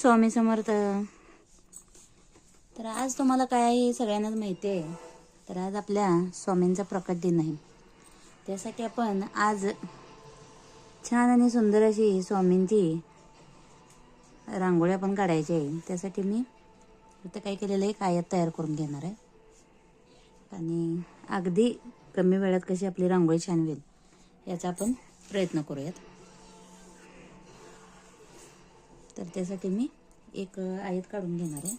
स्वामी समर्थ. तर आज तुम्हाला काय सगळ्यांनाच माहिती आहे, तर आज आपल्या स्वामींचा प्रकट दिन आहे. त्यासाठी आपण आज छान आणि सुंदर अशी स्वामींची रांगोळी आपण काढायची आहे. त्यासाठी मी इथं काय केलेलं आहे, एक आयत तयार करून घेणार आहे आणि अगदी कमी वेळात कशी आपली रांगोळी छान होईल याचा आपण प्रयत्न करूयात. तर त्यासाठी मी एक आयत काढून घेणार आहे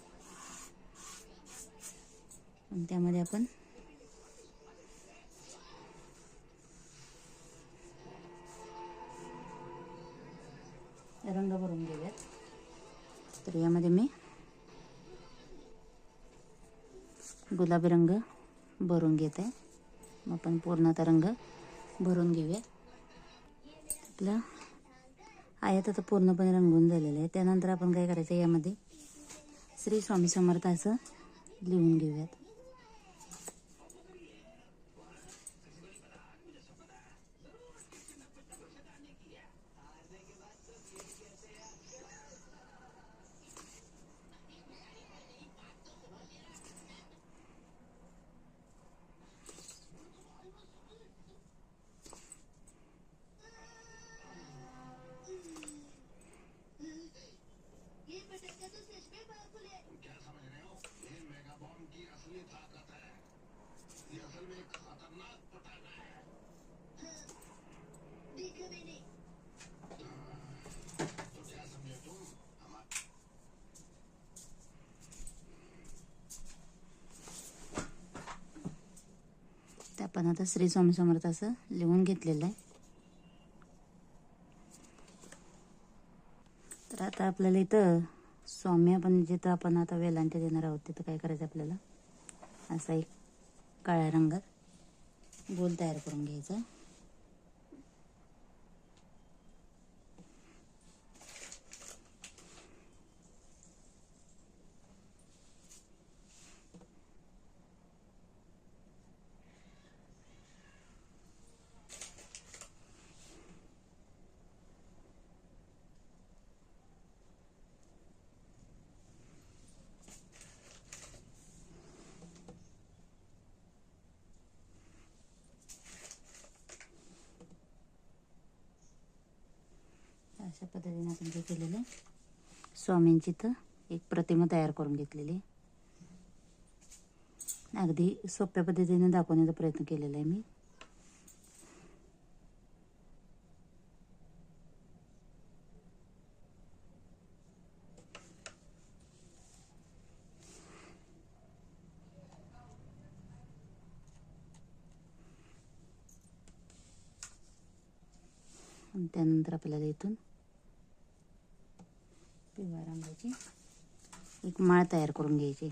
आणि त्यामध्ये आपण रंग भरून घेऊयात. तर यामध्ये मी गुलाबी रंग भरून घेत आहे. मग आपण पूर्णतः रंग भरून घेऊयात. आपलं आयत आता पूर्णपणे रंगून झालेलं आहे. त्यानंतर आपण काय करायचं, यामध्ये श्री स्वामी समर्थ असं लिहून घेऊयात. ते आपण आता श्री स्वामी समर्थ असं लिहून घेतलेलं आहे. तर आता आपल्याला इथं स्वामी आपण जिथं आपण आता वेलांटी देणार आहोत तिथं काय करायचं, आपल्याला असा एक काळ्या रंगात गोल तयार करून घ्यायचा. अशा पद्धतीने आपण जे केलेलं स्वामींची तर एक प्रतिमा तयार करून घेतलेली. अगदी सोप्या पद्धतीने दाखवण्याचा प्रयत्न केलेला आहे मी. आणि त्यानंतर आपल्याला इथून पिवळ्या रंगाची एक माळ तयार करून घ्यायची.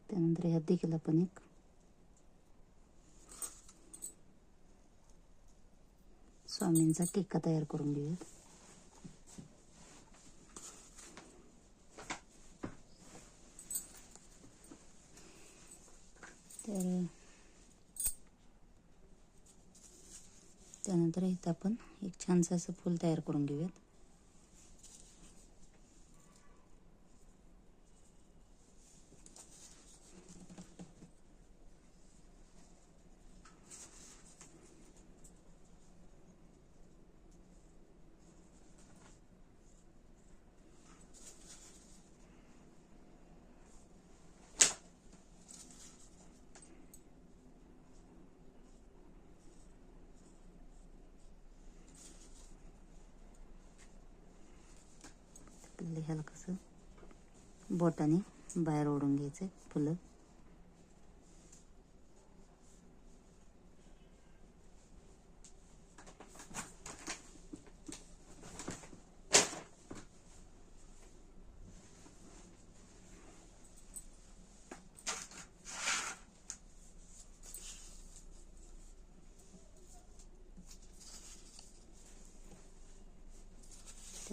त्यानंतर ह्यात देखील आपण एक स्वामींचा टिक्का तयार करून घेऊयात. तर त्यानंतर इथं आपण एक छानसं असं फूल तयार करून घेऊयात. ह्याला कसं बोटाने बाहेर ओढून घ्यायचं फुलं.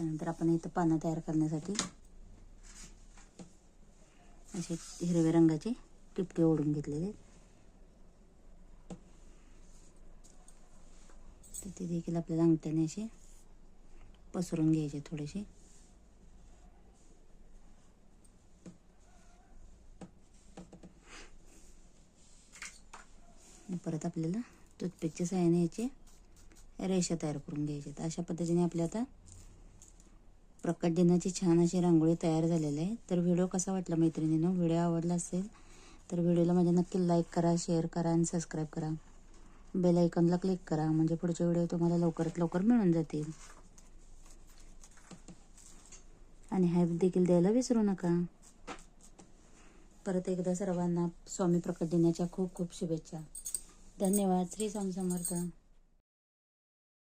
त्यानंतर आपण इथं पानं तयार करण्यासाठी असे हिरव्या रंगाचे टिपके ओढून घेतलेले आहेत. तर ते देखील आपल्याला अंगठ्याने असे पसरून घ्यायचे थोडेसे. परत आपल्याला टूथपिकच्या सहाय्याने याचे रेषा तयार करून घ्यायचे. अशा पद्धतीने आपल्या आता प्रकट दिनाची छान अशी रांगोळी तयार झालेली आहे. तर व्हिडिओ कसा वाटला मैत्रिणींनो? व्हिडिओ आवडला असेल तर व्हिडिओला माझ्या नक्की लाईक करा, शेअर करा आणि सबस्क्राईब करा. बेल आयकॉनला क्लिक करा म्हणजे पुढचे व्हिडिओ तुम्हाला लवकरात लवकर मिळून जातील. आणि हाईप देखील द्यायला विसरू नका. परत एकदा सर्वांना स्वामी प्रकट दिनाच्या खूप खूप शुभेच्छा. धन्यवाद. श्री स्वामी समर्थ.